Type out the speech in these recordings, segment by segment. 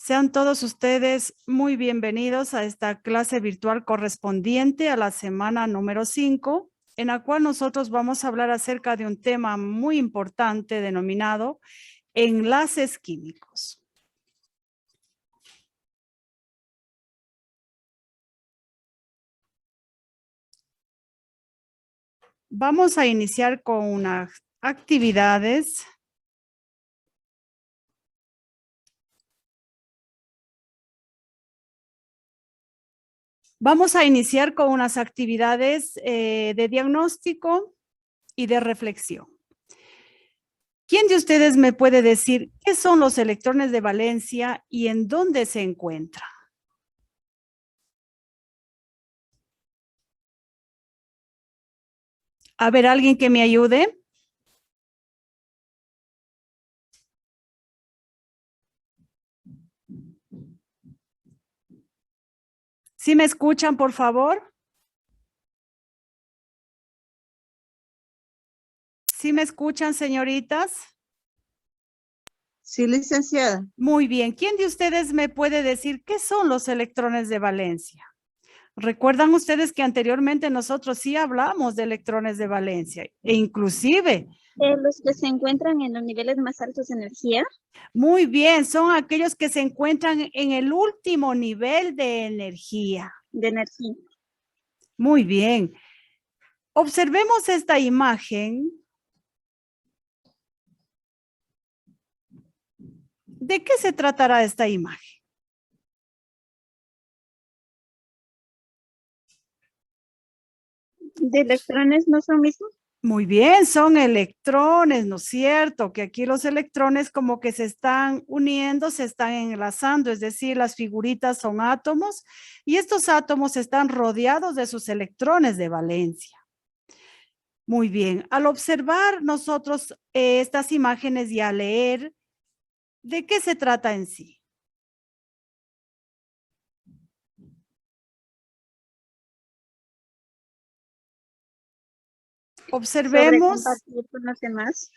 Sean todos ustedes muy bienvenidos a esta clase virtual correspondiente a la semana número 5, en la cual nosotros vamos a hablar acerca de un tema muy importante denominado enlaces químicos. Vamos a iniciar con unas actividades. Vamos a iniciar con unas actividades de diagnóstico y de reflexión. ¿Quién de ustedes me puede decir qué son los electrones de valencia y en dónde se encuentran? A ver, ¿alguien que me ayude? ¿Sí me escuchan, por favor? ¿Sí me escuchan, señoritas? Sí, licenciada. Muy bien. ¿Quién de ustedes me puede decir qué son los electrones de valencia? ¿Recuerdan ustedes que anteriormente nosotros sí hablamos de electrones de valencia? E inclusive, los que se encuentran en los niveles más altos de energía. muy bien, son aquellos que se encuentran en el último nivel de energía. Muy bien. Observemos esta imagen. ¿De qué se tratará esta imagen? ¿De electrones no son mismos? Muy bien, son electrones, ¿no es cierto? Que aquí los electrones como que se están uniendo, se están enlazando, es decir, las figuritas son átomos y estos átomos están rodeados de sus electrones de valencia. Muy bien, al observar nosotros estas imágenes y a leer, ¿de qué se trata en sí? Observemos. Sobre compartir con los demás.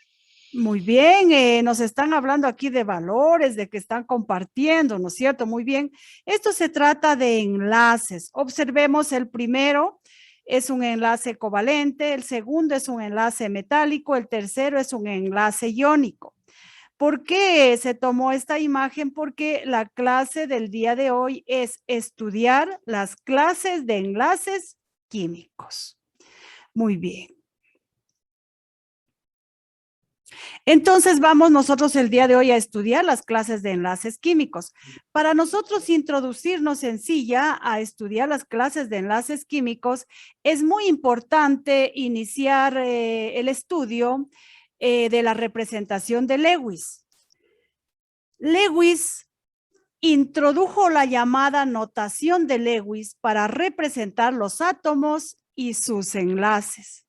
Muy bien, nos están hablando aquí de valores, de que están compartiendo, ¿no es cierto? Muy bien. Esto se trata de enlaces. Observemos el primero, es un enlace covalente, el segundo es un enlace metálico, el tercero es un enlace iónico. ¿Por qué se tomó esta imagen? Porque la clase del día de hoy es estudiar las clases de enlaces químicos. Muy bien. Entonces vamos nosotros el día de hoy a estudiar las clases de enlaces químicos. Para nosotros introducirnos en sí ya a estudiar las clases de enlaces químicos, es muy importante iniciar el estudio de la representación de Lewis. Lewis introdujo la llamada notación de Lewis para representar los átomos y sus enlaces.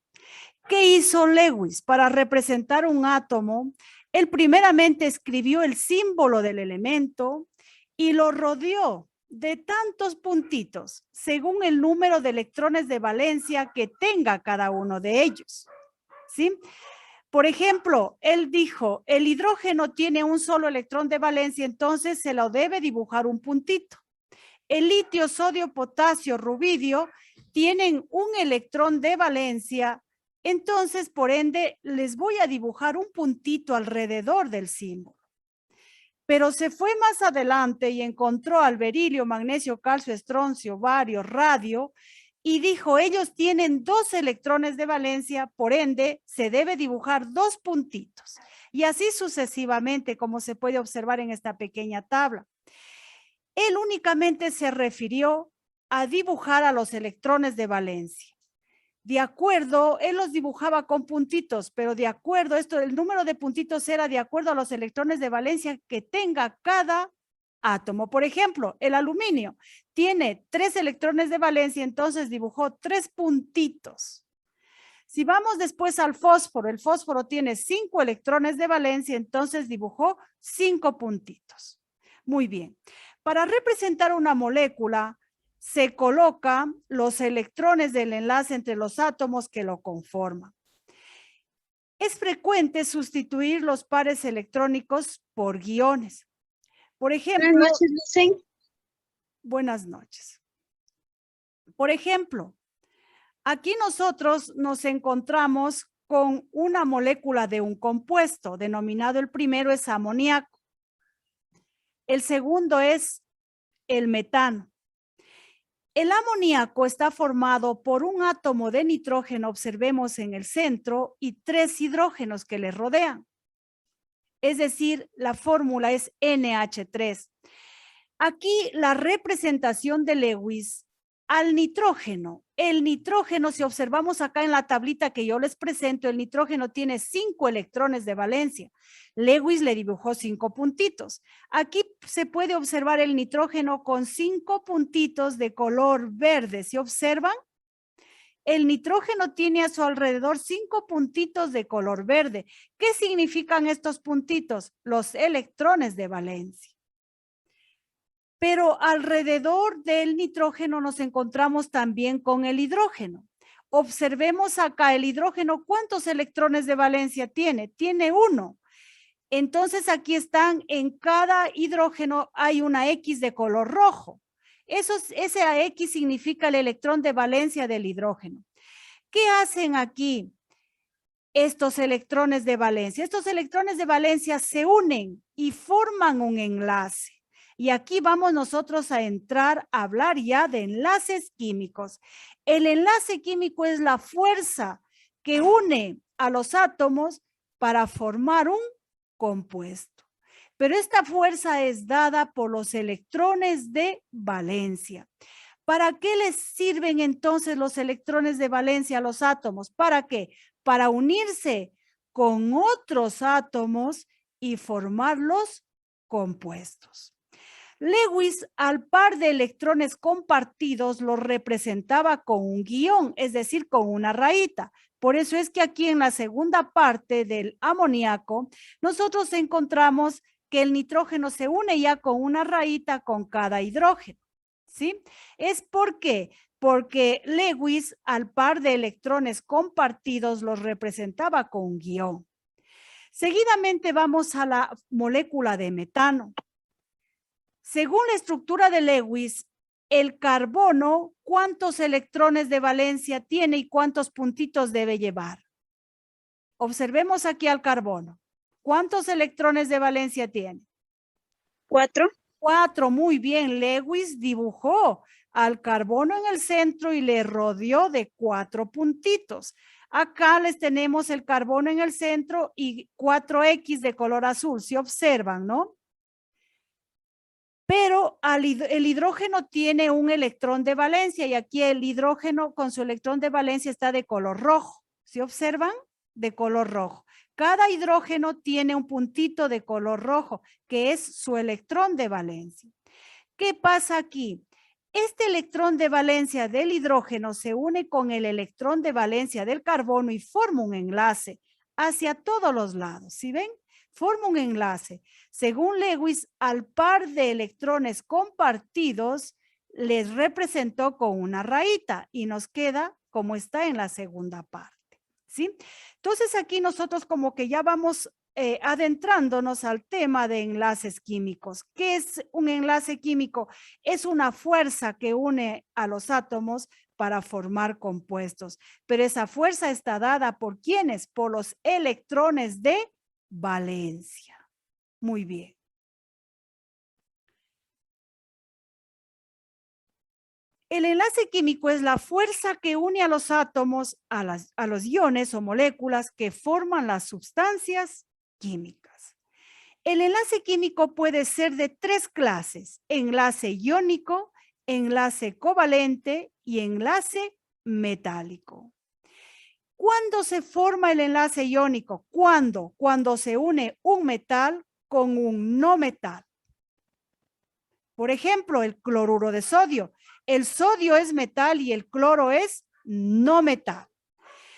¿Qué hizo Lewis para representar un átomo? Él primeramente escribió el símbolo del elemento y lo rodeó de tantos puntitos según el número de electrones de valencia que tenga cada uno de ellos. ¿Sí? Por ejemplo, él dijo, el hidrógeno tiene un solo electrón de valencia, entonces se lo debe dibujar un puntito. El litio, sodio, potasio, rubidio tienen un electrón de valencia. Entonces, por ende, les voy a dibujar un puntito alrededor del símbolo. Pero se fue más adelante y encontró al berilio, magnesio, calcio, estroncio, bario, radio, y dijo, ellos tienen 2 electrones de valencia, por ende, se debe dibujar 2 puntitos. Y así sucesivamente, como se puede observar en esta pequeña tabla. Él únicamente se refirió a dibujar a los electrones de valencia. De acuerdo, él los dibujaba con puntitos, pero de acuerdo, el número de puntitos era de acuerdo a los electrones de valencia que tenga cada átomo. Por ejemplo, el aluminio tiene 3 electrones de valencia, entonces dibujó 3 puntitos. Si vamos después al fósforo, el fósforo tiene 5 electrones de valencia, entonces dibujó 5 puntitos. Muy bien. Para representar una molécula, se colocan los electrones del enlace entre los átomos que lo conforman. Es frecuente sustituir los pares electrónicos por guiones. Por Buenas ejemplo, noches, Lucen. buenas noches. Por ejemplo, aquí nosotros nos encontramos con una molécula de un compuesto, denominado el primero es amoníaco. El segundo es el metano. El amoníaco está formado por un átomo de nitrógeno, observemos en el centro, y 3 hidrógenos que le rodean. Es decir, la fórmula es NH3. Aquí la representación de Lewis al nitrógeno. El nitrógeno, si observamos acá en la tablita que yo les presento, el nitrógeno tiene 5 electrones de valencia. Lewis le dibujó 5 puntitos. Aquí se puede observar el nitrógeno con 5 puntitos de color verde. ¿Se observan? El nitrógeno tiene a su alrededor 5 puntitos de color verde. ¿Qué significan estos puntitos? Los electrones de valencia. Pero alrededor del nitrógeno nos encontramos también con el hidrógeno. Observemos acá el hidrógeno, ¿cuántos electrones de valencia tiene? Tiene 1. Entonces aquí están, en cada hidrógeno hay una X de color rojo. Esa X significa el electrón de valencia del hidrógeno. ¿Qué hacen aquí estos electrones de valencia? Estos electrones de valencia se unen y forman un enlace. Y aquí vamos nosotros a entrar a hablar ya de enlaces químicos. El enlace químico es la fuerza que une a los átomos para formar un compuesto. Pero esta fuerza es dada por los electrones de valencia. ¿Para qué les sirven entonces los electrones de valencia a los átomos? ¿Para qué? Para unirse con otros átomos y formar los compuestos. Lewis, al par de electrones compartidos, los representaba con un guión, es decir, con una rayita. Por eso es que aquí en la segunda parte del amoníaco, nosotros encontramos que el nitrógeno se une ya con una rayita con cada hidrógeno. ¿Sí? Es porque Lewis, al par de electrones compartidos, los representaba con un guión. Seguidamente vamos a la molécula de metano. Según la estructura de Lewis, el carbono, ¿cuántos electrones de valencia tiene y cuántos puntitos debe llevar? Observemos aquí al carbono. ¿Cuántos electrones de valencia tiene? 4. 4, muy bien. Lewis dibujó al carbono en el centro y le rodeó de 4 puntitos. Acá les tenemos el carbono en el centro y 4X de color azul. ¿Se observan, no? Pero el hidrógeno tiene un electrón de valencia y aquí el hidrógeno con su electrón de valencia está de color rojo. ¿Se observan? De color rojo. Cada hidrógeno tiene un puntito de color rojo, que es su electrón de valencia. ¿Qué pasa aquí? Este electrón de valencia del hidrógeno se une con el electrón de valencia del carbono y forma un enlace hacia todos los lados. ¿Sí ven? Forma un enlace. Según Lewis, al par de electrones compartidos, les representó con una rayita y nos queda como está en la segunda parte. ¿Sí? Entonces aquí nosotros como que ya vamos adentrándonos al tema de enlaces químicos. ¿Qué es un enlace químico? Es una fuerza que une a los átomos para formar compuestos. Pero esa fuerza está dada ¿por quiénes? Por los electrones de valencia. Muy bien. El enlace químico es la fuerza que une a los átomos a los iones o moléculas que forman las sustancias químicas. El enlace químico puede ser de 3 clases: enlace iónico, enlace covalente y enlace metálico. ¿Cuándo se forma el enlace iónico? ¿Cuándo? Cuando se une un metal con un no metal. Por ejemplo, el cloruro de sodio. El sodio es metal y el cloro es no metal.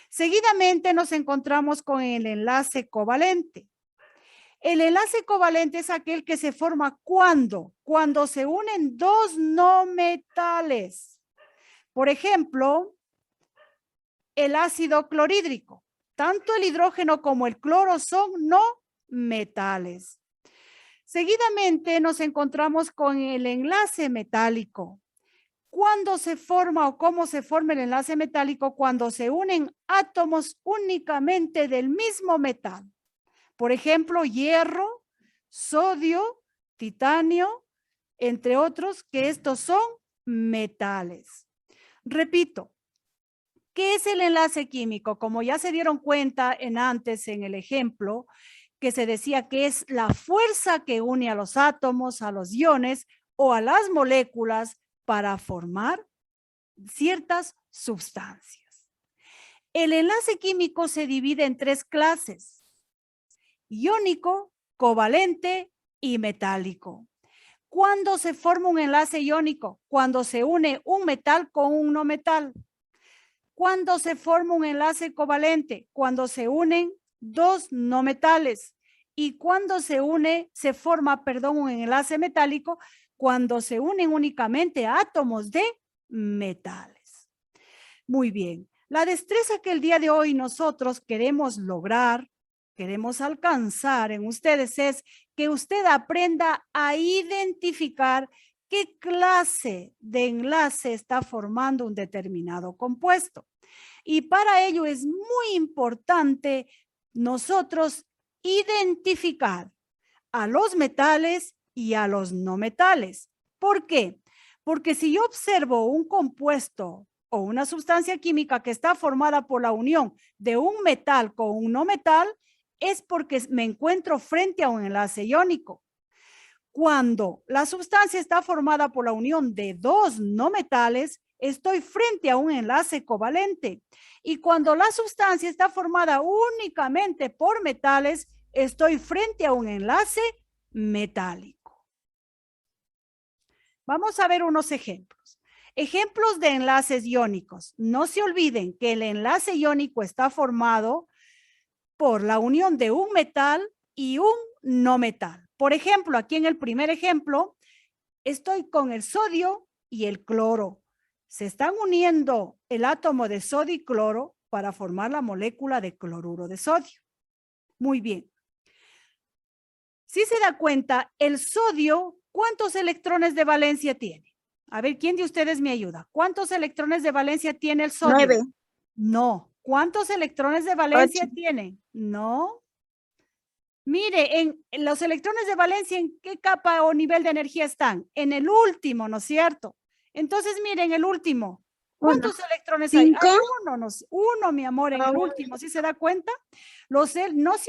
Seguidamente nos encontramos con el enlace covalente. El enlace covalente es aquel que se forma cuando se unen 2 no metales. Por ejemplo, el ácido clorhídrico. Tanto el hidrógeno como el cloro son no metales. Seguidamente nos encontramos con el enlace metálico. ¿Cuándo se forma o cómo se forma el enlace metálico? Cuando se unen átomos únicamente del mismo metal. Por ejemplo, hierro, sodio, titanio, entre otros, que estos son metales. Repito, ¿qué es el enlace químico? Como ya se dieron cuenta antes en el ejemplo, que se decía que es la fuerza que une a los átomos, a los iones o a las moléculas para formar ciertas sustancias. El enlace químico se divide en 3 clases: iónico, covalente y metálico. ¿Cuándo se forma un enlace iónico? Cuando se une un metal con un no metal. ¿Cuándo se forma un enlace covalente? Cuando se unen 2 no metales. ¿Y cuando se forma un enlace metálico? Cuando se unen únicamente átomos de metales. Muy bien. La destreza que el día de hoy nosotros queremos lograr, queremos alcanzar en ustedes es que usted aprenda a identificar qué clase de enlace está formando un determinado compuesto. Y para ello es muy importante nosotros identificar a los metales y a los no metales. ¿Por qué? Porque si yo observo un compuesto o una sustancia química que está formada por la unión de un metal con un no metal, es porque me encuentro frente a un enlace iónico. Cuando la sustancia está formada por la unión de 2 no metales, estoy frente a un enlace covalente. Y cuando la sustancia está formada únicamente por metales, estoy frente a un enlace metálico. Vamos a ver unos ejemplos. Ejemplos de enlaces iónicos. No se olviden que el enlace iónico está formado por la unión de un metal y un no metal. Por ejemplo, aquí en el primer ejemplo, estoy con el sodio y el cloro. Se están uniendo el átomo de sodio y cloro para formar la molécula de cloruro de sodio. Muy bien. Si se da cuenta, el sodio, ¿cuántos electrones de valencia tiene? A ver, ¿quién de ustedes me ayuda? ¿Cuántos electrones de valencia tiene el sodio? 9. No. ¿Cuántos electrones de valencia 8. tiene? No. Mire, en los electrones de valencia, ¿en qué capa o nivel de energía están? En el último, ¿no es cierto? Entonces, miren, el último. ¿Cuántos electrones hay? 5. Hay uno, mi amor, en el último. ¿Sí se da cuenta? No se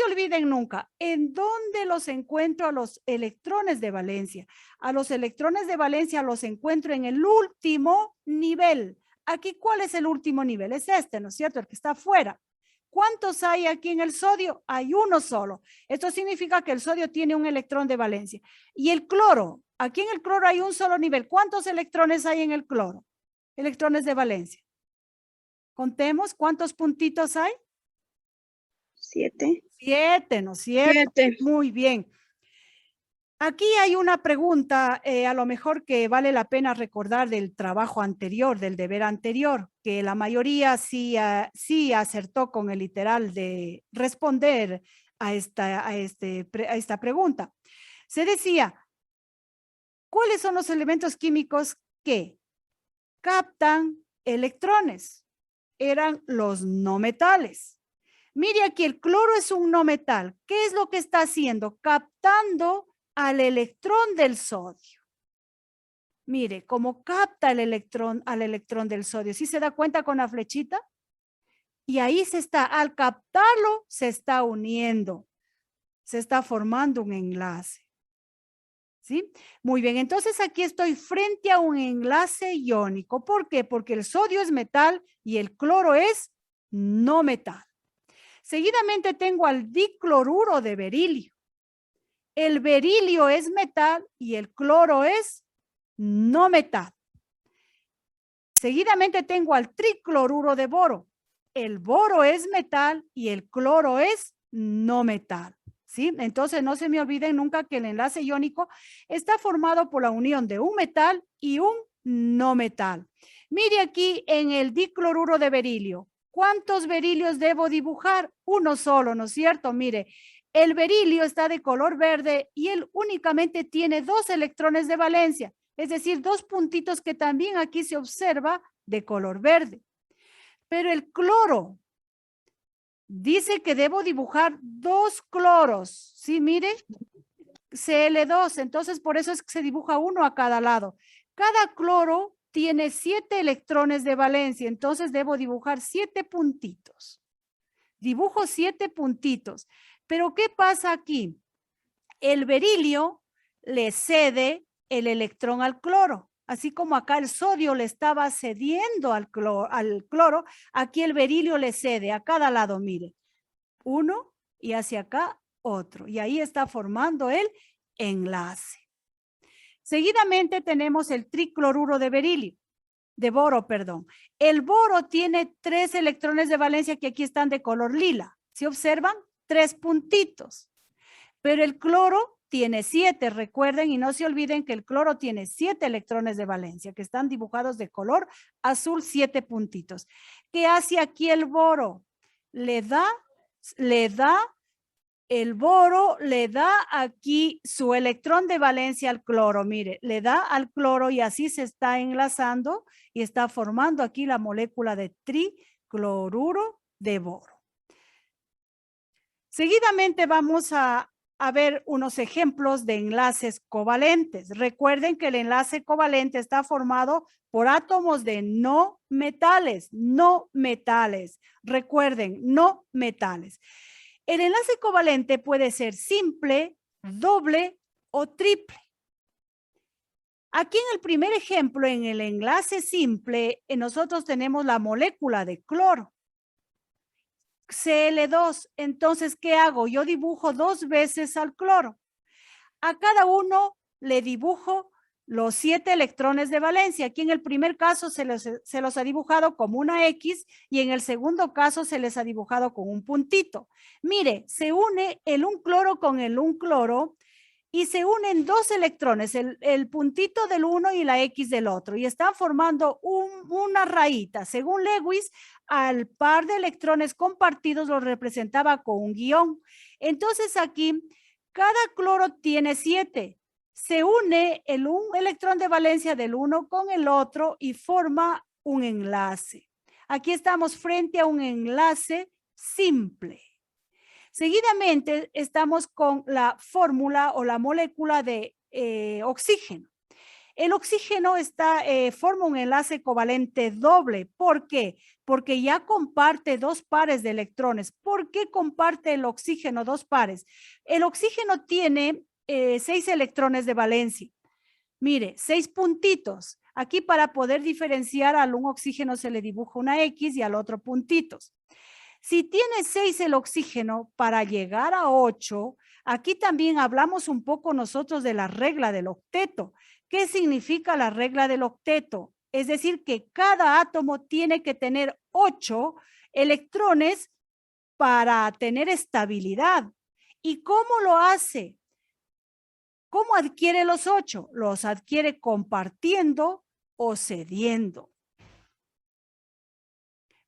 olviden nunca. ¿En dónde los encuentro a los electrones de valencia? A los electrones de valencia los encuentro en el último nivel. Aquí, ¿cuál es el último nivel? Es este, ¿no es cierto? El que está afuera. ¿Cuántos hay aquí en el sodio? Hay uno solo. Esto significa que el sodio tiene un electrón de valencia. Y el cloro, aquí en el cloro hay un solo nivel. ¿Cuántos electrones hay en el cloro? Electrones de valencia. Contemos, ¿cuántos puntitos hay? 7. 7, ¿no es cierto? 7. Muy bien. Aquí hay una pregunta, a lo mejor que vale la pena recordar del trabajo anterior, del deber anterior, que la mayoría sí acertó con el literal de responder a esta pregunta. Se decía, ¿cuáles son los elementos químicos que captan electrones? Eran los no metales. Mire aquí, el cloro es un no metal. ¿Qué es lo que está haciendo? Captando al electrón del sodio. Mire, cómo capta al electrón del sodio. ¿Sí se da cuenta con la flechita? Y ahí al captarlo, se está uniendo. Se está formando un enlace. ¿Sí? Muy bien, entonces aquí estoy frente a un enlace iónico. ¿Por qué? Porque el sodio es metal y el cloro es no metal. Seguidamente tengo al dicloruro de berilio. El berilio es metal y el cloro es no metal. Seguidamente tengo al tricloruro de boro. El boro es metal y el cloro es no metal. ¿Sí? Entonces no se me olviden nunca que el enlace iónico está formado por la unión de un metal y un no metal. Mire aquí en el dicloruro de berilio. ¿Cuántos berilios debo dibujar? Uno solo, ¿no es cierto? Mire, El berilio está de color verde y él únicamente tiene 2 electrones de valencia, es decir, 2 puntitos que también aquí se observa de color verde. Pero el cloro dice que debo dibujar 2 cloros. ¿Sí? Mire, Cl2, entonces por eso es que se dibuja uno a cada lado. Cada cloro tiene 7 electrones de valencia, entonces debo dibujar 7 puntitos. Dibujo 7 puntitos. Pero ¿qué pasa aquí? El berilio le cede el electrón al cloro. Así como acá el sodio le estaba cediendo al cloro, aquí el berilio le cede a cada lado, mire. Uno y hacia acá otro. Y ahí está formando el enlace. Seguidamente tenemos el tricloruro de berilio, de boro, perdón. El boro tiene 3 electrones de valencia que aquí están de color lila. ¿Sí observan? 3 puntitos. Pero el cloro tiene 7, recuerden y no se olviden que el cloro tiene 7 electrones de valencia que están dibujados de color azul, 7 puntitos. ¿Qué hace aquí el boro? El boro le da aquí su electrón de valencia al cloro, mire, le da al cloro y así se está enlazando y está formando aquí la molécula de tricloruro de boro. Seguidamente vamos a ver unos ejemplos de enlaces covalentes. Recuerden que el enlace covalente está formado por átomos de no metales. Recuerden, no metales. El enlace covalente puede ser simple, doble o triple. Aquí en el primer ejemplo, en el enlace simple, nosotros tenemos la molécula de cloro. Cl2. Entonces, ¿qué hago? Yo dibujo 2 veces al cloro. A cada uno le dibujo los 7 electrones de valencia. Aquí en el primer caso se los ha dibujado como una X y en el segundo caso se les ha dibujado con un puntito. Mire, se une el un cloro con el un cloro y se unen 2 electrones, el puntito del uno y la X del otro, y están formando una rayita. Según Lewis, al par de electrones compartidos lo representaba con un guión. Entonces aquí, cada cloro tiene 7. Se une un electrón de valencia del uno con el otro y forma un enlace. Aquí estamos frente a un enlace simple. Seguidamente estamos con la fórmula o la molécula de oxígeno. El oxígeno forma un enlace covalente doble. ¿Por qué? Porque ya comparte 2 pares de electrones. ¿Por qué comparte el oxígeno 2 pares? El oxígeno tiene 6 electrones de valencia. Mire, 6 puntitos. Aquí para poder diferenciar al un oxígeno se le dibuja una X y al otro puntitos. Si tiene 6 el oxígeno, para llegar a 8, aquí también hablamos un poco nosotros de la regla del octeto. ¿Qué significa la regla del octeto? Es decir, que cada átomo tiene que tener 8 electrones para tener estabilidad. ¿Y cómo lo hace? ¿Cómo adquiere los 8? Los adquiere compartiendo o cediendo.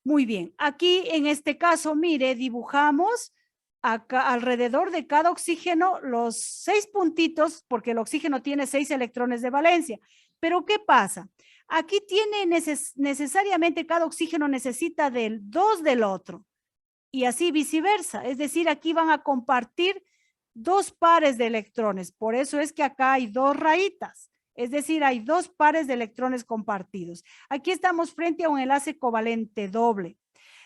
Muy bien, aquí en este caso, mire, dibujamos acá alrededor de cada oxígeno los 6 puntitos, porque el oxígeno tiene 6 electrones de valencia. Pero ¿qué pasa? Aquí tiene necesariamente cada oxígeno necesita del 2 del otro y así viceversa. Es decir, aquí van a compartir 2 pares de electrones. Por eso es que acá hay 2 rayitas. Es decir, hay 2 pares de electrones compartidos. Aquí estamos frente a un enlace covalente doble.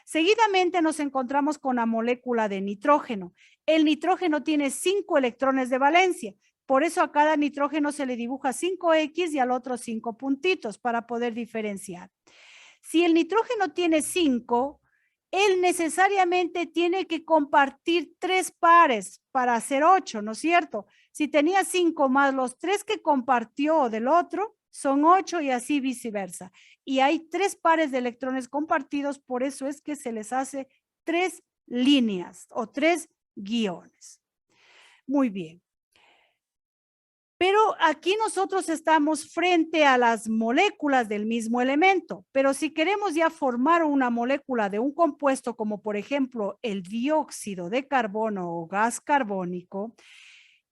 Seguidamente nos encontramos con la molécula de nitrógeno. El nitrógeno tiene 5 electrones de valencia. Por eso a cada nitrógeno se le dibuja 5X y al otro 5 puntitos para poder diferenciar. Si el nitrógeno tiene 5, él necesariamente tiene que compartir 3 pares para hacer 8, ¿no es cierto? Si tenía 5 más los 3 que compartió del otro, son 8 y así viceversa. Y hay 3 pares de electrones compartidos, por eso es que se les hace 3 líneas o 3 guiones. Muy bien. Pero aquí nosotros estamos frente a las moléculas del mismo elemento, pero si queremos ya formar una molécula de un compuesto como por ejemplo el dióxido de carbono o gas carbónico,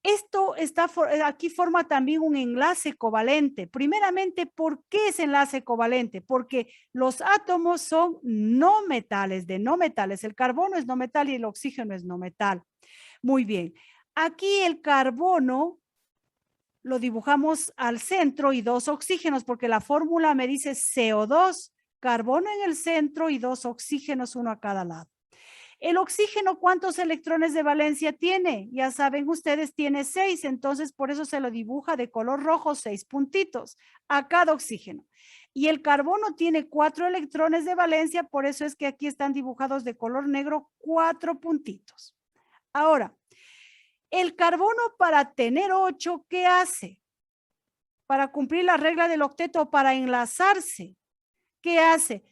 esto está aquí forma también un enlace covalente. Primeramente, ¿por qué es enlace covalente? Porque los átomos son no metales, de no metales. El carbono es no metal y el oxígeno es no metal. Muy bien. Aquí el carbono lo dibujamos al centro y 2 oxígenos, porque la fórmula me dice CO2, carbono en el centro y 2 oxígenos, uno a cada lado. El oxígeno, ¿cuántos electrones de valencia tiene? Ya saben ustedes, tiene 6, entonces por eso se lo dibuja de color rojo, 6 puntitos a cada oxígeno. Y el carbono tiene 4 electrones de valencia, por eso es que aquí están dibujados de color negro 4 puntitos. Ahora, el carbono para tener 8, ¿qué hace? Para cumplir la regla del octeto, para enlazarse, ¿qué hace?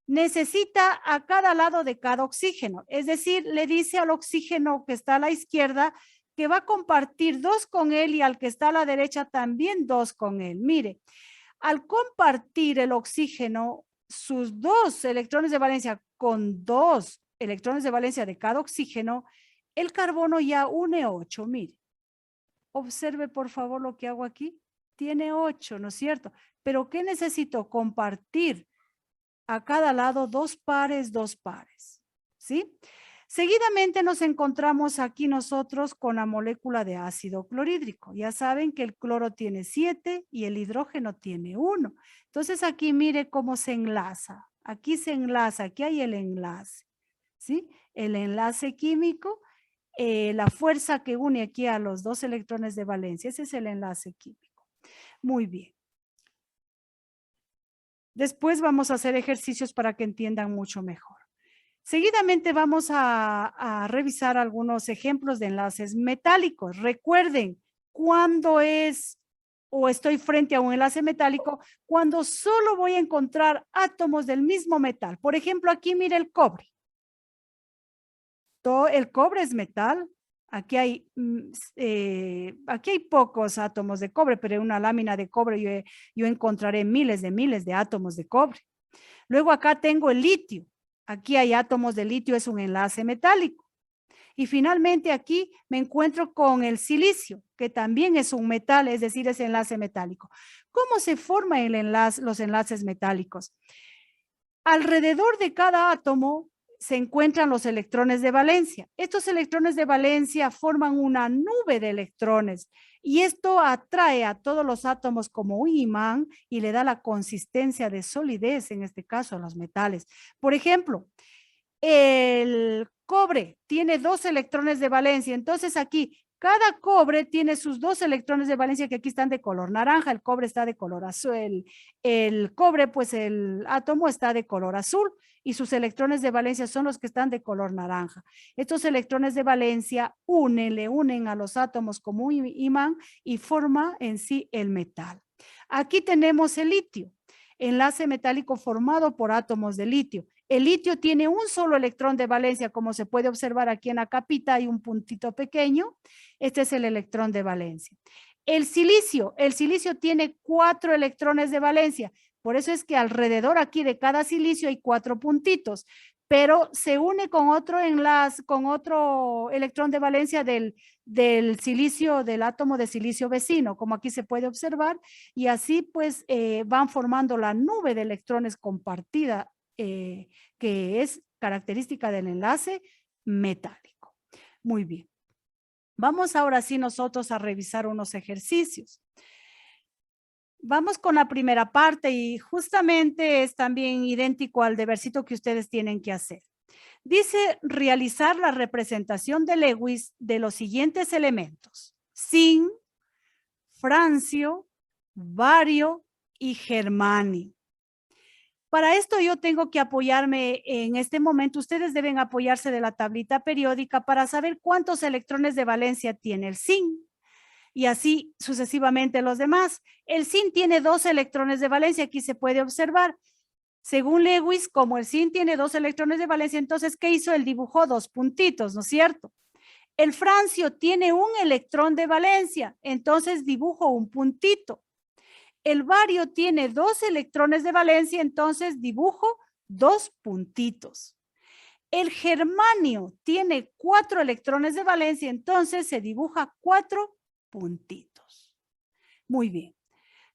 Necesita a cada lado de cada oxígeno. Es decir, le dice al oxígeno que está a la izquierda que va a compartir 2 con él y al que está a la derecha también 2 con él. Mire, al compartir el oxígeno sus 2 electrones de valencia con 2 electrones de valencia de cada oxígeno, el carbono ya une 8. Mire, observe por favor lo que hago aquí. Tiene 8, ¿no es cierto? Pero ¿qué necesito? Compartir a cada lado 2 pares, 2 pares, ¿sí? Seguidamente nos encontramos aquí nosotros con la molécula de ácido clorhídrico. Ya saben que el cloro tiene 7 y el hidrógeno tiene 1. Entonces aquí mire cómo se enlaza. Aquí se enlaza, aquí hay el enlace, ¿sí? El enlace químico, la fuerza que une aquí a los 2 electrones de valencia. Ese es el enlace químico. Muy bien. Después vamos a hacer ejercicios para que entiendan mucho mejor. Seguidamente vamos a revisar algunos ejemplos de enlaces metálicos. Recuerden, cuando es o estoy frente a un enlace metálico, cuando solo voy a encontrar átomos del mismo metal. Por ejemplo, aquí mire el cobre. El cobre es metal. Aquí hay pocos átomos de cobre, pero en una lámina de cobre yo encontraré miles de átomos de cobre. Luego acá tengo el litio. Aquí hay átomos de litio, es un enlace metálico. Y finalmente aquí me encuentro con el silicio, que también es un metal, es decir, es enlace metálico. ¿Cómo se forman los enlaces metálicos? Alrededor de cada átomo se encuentran los electrones de valencia. Estos electrones de valencia forman una nube de electrones y esto atrae a todos los átomos como un imán y le da la consistencia de solidez, en este caso a los metales. Por ejemplo, el cobre tiene 2 electrones de valencia, entonces aquí cada cobre tiene sus 2 electrones de valencia que aquí están de color naranja, el cobre está de color azul, el cobre pues el átomo está de color azul y sus electrones de valencia son los que están de color naranja. Estos electrones de valencia le unen a los átomos como un imán y forma en sí el metal. Aquí tenemos el litio, enlace metálico formado por átomos de litio. El litio tiene un solo electrón de valencia, como se puede observar aquí en la capita, hay un puntito pequeño. Este es el electrón de valencia. El silicio tiene 4 electrones de valencia. Por eso es que alrededor aquí de cada silicio hay 4 puntitos, pero se une con otro enlace, con otro electrón de valencia del silicio, del átomo de silicio vecino, como aquí se puede observar, y así pues van formando la nube de electrones compartida, que es característica del enlace metálico. Muy bien. Vamos ahora sí nosotros a revisar unos ejercicios. Vamos con la primera parte y justamente es también idéntico al debercito que ustedes tienen que hacer. Dice realizar la representación de Lewis de los siguientes elementos: zinc, francio, bario y germanio. Para esto yo tengo que apoyarme en este momento, ustedes deben apoyarse de la tablita periódica para saber cuántos electrones de valencia tiene el zinc y así sucesivamente los demás. El zinc tiene 2 electrones de valencia, aquí se puede observar. Según Lewis, como el zinc tiene 2 electrones de valencia, entonces, ¿qué hizo? Él dibujó 2 puntitos, ¿no es cierto? El francio tiene un electrón de valencia, entonces dibujo un puntito. El bario tiene 2 electrones de valencia, entonces dibujo 2 puntitos. El germanio tiene 4 electrones de valencia, entonces se dibuja 4 puntitos. Muy bien.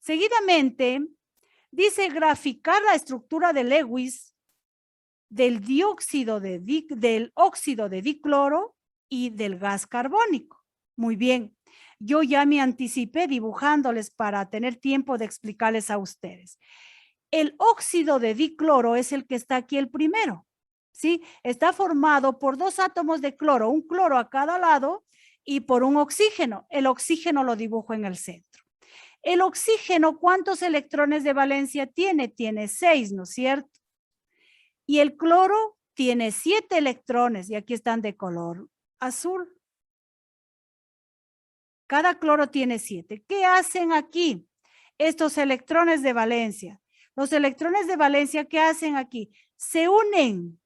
Seguidamente, dice graficar la estructura de Lewis del óxido de dicloro y del gas carbónico. Muy bien. Yo ya me anticipé dibujándoles para tener tiempo de explicarles a ustedes. El óxido de dicloro es el que está aquí el primero, ¿sí? Está formado por 2 átomos de cloro, un cloro a cada lado y por un oxígeno. El oxígeno lo dibujo en el centro. El oxígeno, ¿cuántos electrones de valencia tiene? Tiene 6, ¿no es cierto? Y el cloro tiene 7 electrones y aquí están de color azul. Cada cloro tiene 7. ¿Qué hacen aquí estos electrones de valencia? Los electrones de valencia, ¿qué hacen aquí? Se unen.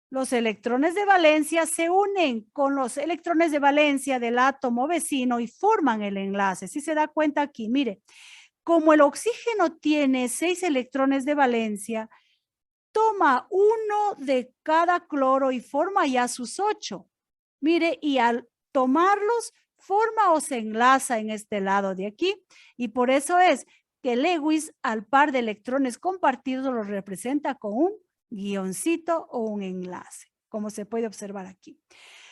Los electrones de valencia se unen con los electrones de valencia del átomo vecino y forman el enlace. Si se da cuenta aquí, mire, como el oxígeno tiene 6 electrones de valencia, toma uno de cada cloro y forma ya sus 8. Mire, y al tomarlos, forma o se enlaza en este lado de aquí. Y por eso es que Lewis al par de electrones compartidos lo representa con un guioncito o un enlace, como se puede observar aquí.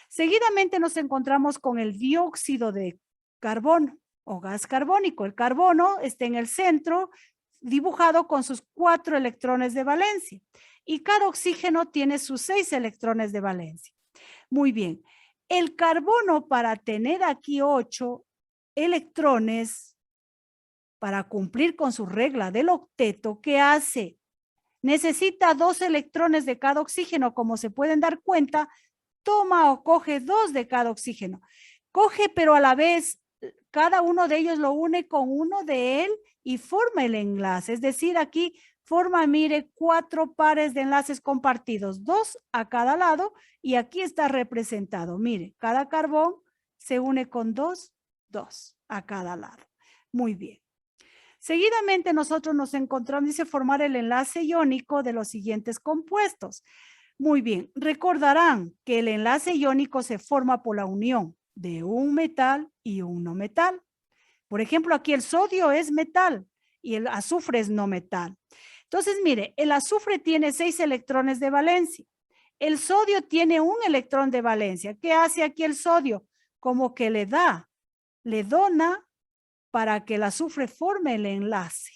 Seguidamente nos encontramos con el dióxido de carbono o gas carbónico. El carbono está en el centro, dibujado con sus 4 electrones de valencia. Y cada oxígeno tiene sus 6 electrones de valencia. Muy bien. El carbono, para tener aquí 8 electrones, para cumplir con su regla del octeto, ¿qué hace? Necesita 2 electrones de cada oxígeno, como se pueden dar cuenta, toma o coge 2 de cada oxígeno. Coge, pero a la vez, cada uno de ellos lo une con uno de él y forma el enlace. Es decir, aquí forma, mire, 4 pares de enlaces compartidos, 2 a cada lado, y aquí está representado. Mire, cada carbón se une con 2 a cada lado. Muy bien. Seguidamente nosotros nos encontramos, dice, formar el enlace iónico de los siguientes compuestos. Muy bien, recordarán que el enlace iónico se forma por la unión de un metal y un no metal. Por ejemplo, aquí el sodio es metal y el azufre es no metal. Entonces, mire, el azufre tiene 6 electrones de valencia. El sodio tiene un electrón de valencia. ¿Qué hace aquí el sodio? Como que le dona para que el azufre forme el enlace.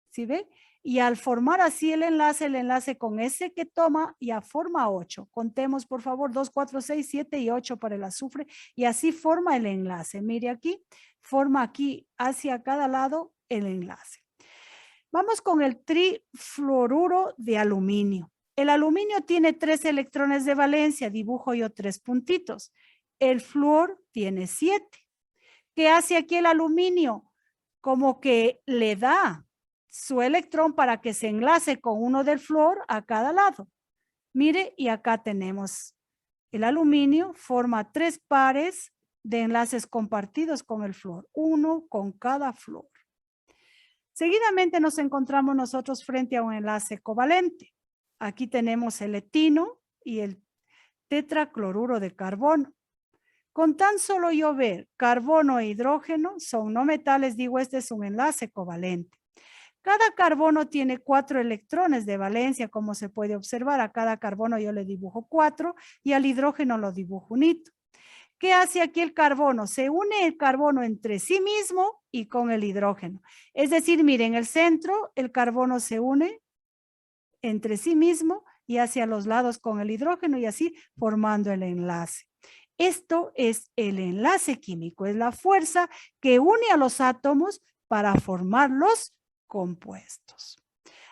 ¿Sí ve? Y al formar así el enlace con ese que toma ya forma 8. Contemos, por favor, 2, 4, 6, 7 y 8 para el azufre. Y así forma el enlace. Mire aquí, forma aquí hacia cada lado el enlace. Vamos con el trifluoruro de aluminio. El aluminio tiene 3 electrones de valencia. Dibujo yo 3 puntitos. El flúor tiene 7. ¿Qué hace aquí el aluminio? Como que le da su electrón para que se enlace con uno del flúor a cada lado. Mire, y acá tenemos el aluminio, forma 3 pares de enlaces compartidos con el flúor, uno con cada flúor. Seguidamente nos encontramos nosotros frente a un enlace covalente. Aquí tenemos el etino y el tetracloruro de carbono. Con tan solo yo ver carbono e hidrógeno, son no metales, digo, este es un enlace covalente. Cada carbono tiene 4 electrones de valencia, como se puede observar. A cada carbono yo le dibujo 4 y al hidrógeno lo dibujo un hito. ¿Qué hace aquí el carbono? Se une el carbono entre sí mismo y con el hidrógeno. Es decir, miren, en el centro el carbono se une entre sí mismo y hacia los lados con el hidrógeno y así formando el enlace. Esto es el enlace químico, es la fuerza que une a los átomos para formar los compuestos.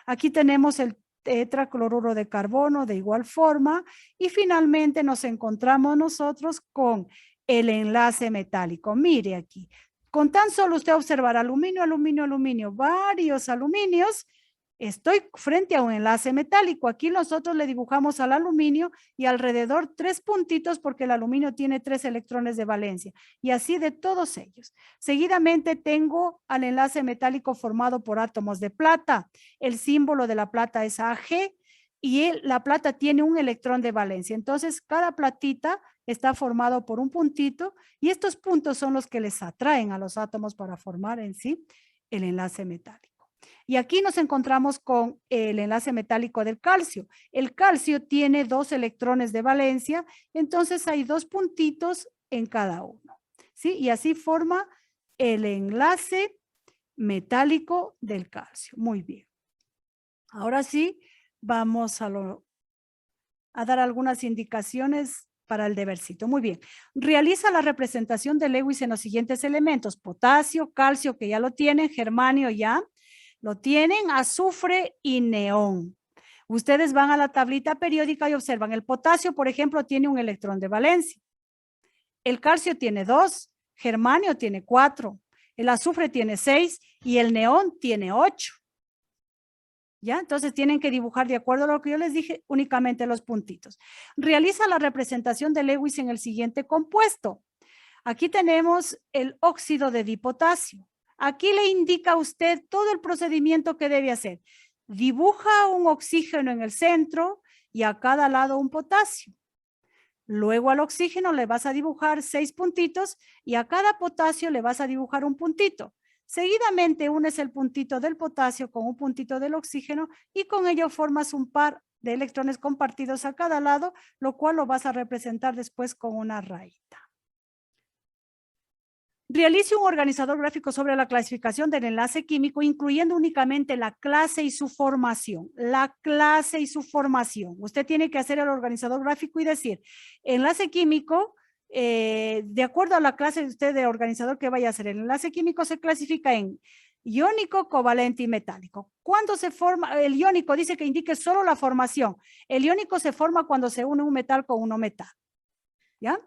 Aquí tenemos el tetracloruro de carbono de igual forma y finalmente nos encontramos nosotros con el enlace metálico. Mire aquí, con tan solo usted observar aluminio, aluminio, aluminio, varios aluminios, Estoy frente a un enlace metálico. Aquí nosotros le dibujamos al aluminio y alrededor 3 puntitos porque el aluminio tiene 3 electrones de valencia. Y así de todos ellos. Seguidamente tengo al enlace metálico formado por átomos de plata. El símbolo de la plata es Ag y la plata tiene un electrón de valencia. Entonces, cada platita está formado por un puntito y estos puntos son los que les atraen a los átomos para formar en sí el enlace metálico. Y aquí nos encontramos con el enlace metálico del calcio. El calcio tiene 2 electrones de valencia, entonces hay 2 puntitos en cada uno, ¿sí? Y así forma el enlace metálico del calcio. Muy bien. Ahora sí, vamos a dar algunas indicaciones para el debercito. Muy bien. Realiza la representación de Lewis en los siguientes elementos: potasio, calcio, que ya lo tienen, germanio ya lo tienen, azufre y neón. Ustedes van a la tablita periódica y observan. El potasio, por ejemplo, tiene un electrón de valencia. El calcio tiene 2, germanio tiene 4, el azufre tiene 6 y el neón tiene 8. ¿Ya? Entonces tienen que dibujar de acuerdo a lo que yo les dije, únicamente los puntitos. Realiza la representación de Lewis en el siguiente compuesto. Aquí tenemos el óxido de dipotasio. Aquí le indica a usted todo el procedimiento que debe hacer. Dibuja un oxígeno en el centro y a cada lado un potasio. Luego al oxígeno le vas a dibujar 6 puntitos y a cada potasio le vas a dibujar un puntito. Seguidamente unes el puntito del potasio con un puntito del oxígeno y con ello formas un par de electrones compartidos a cada lado, lo cual lo vas a representar después con una rayita. Realice un organizador gráfico sobre la clasificación del enlace químico, incluyendo únicamente la clase y su formación. La clase y su formación. Usted tiene que hacer el organizador gráfico y decir, enlace químico, de acuerdo a la clase de usted de organizador que vaya a hacer. El enlace químico se clasifica en iónico, covalente y metálico. ¿Cuándo se forma? El iónico dice que indique solo la formación. El iónico se forma cuando se une un metal con uno metal. ¿Ya?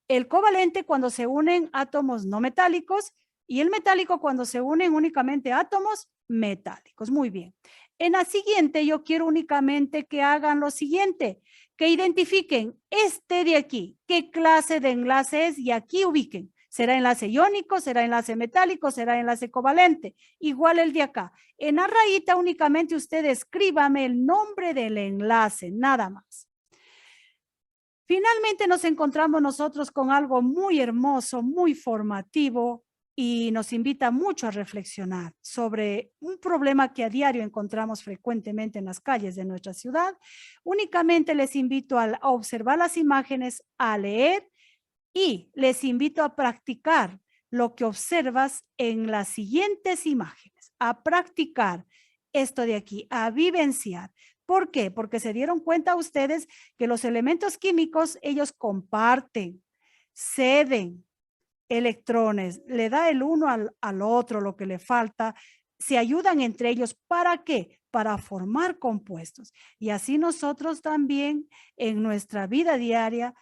El covalente cuando se unen átomos no metálicos y el metálico cuando se unen únicamente átomos metálicos. Muy bien. En la siguiente yo quiero únicamente que hagan lo siguiente, que identifiquen este de aquí, qué clase de enlace es y aquí ubiquen. ¿Será enlace iónico? ¿Será enlace metálico? ¿Será enlace covalente? Igual el de acá. En la rayita únicamente usted escríbame el nombre del enlace, nada más. Finalmente nos encontramos nosotros con algo muy hermoso, muy formativo y nos invita mucho a reflexionar sobre un problema que a diario encontramos frecuentemente en las calles de nuestra ciudad. Únicamente les invito a observar las imágenes, a leer y les invito a practicar lo que observas en las siguientes imágenes, a practicar esto de aquí, a vivenciar. ¿Por qué? Porque se dieron cuenta ustedes que los elementos químicos, ellos comparten, ceden electrones, le da el uno al otro lo que le falta, se ayudan entre ellos. ¿Para qué? Para formar compuestos. Y así nosotros también en nuestra vida diaria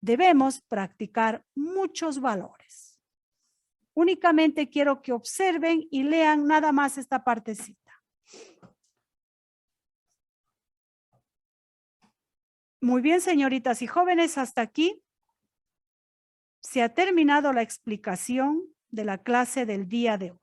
debemos practicar muchos valores. Únicamente quiero que observen y lean nada más esta partecita. Muy bien, señoritas y jóvenes, hasta aquí se ha terminado la explicación de la clase del día de hoy.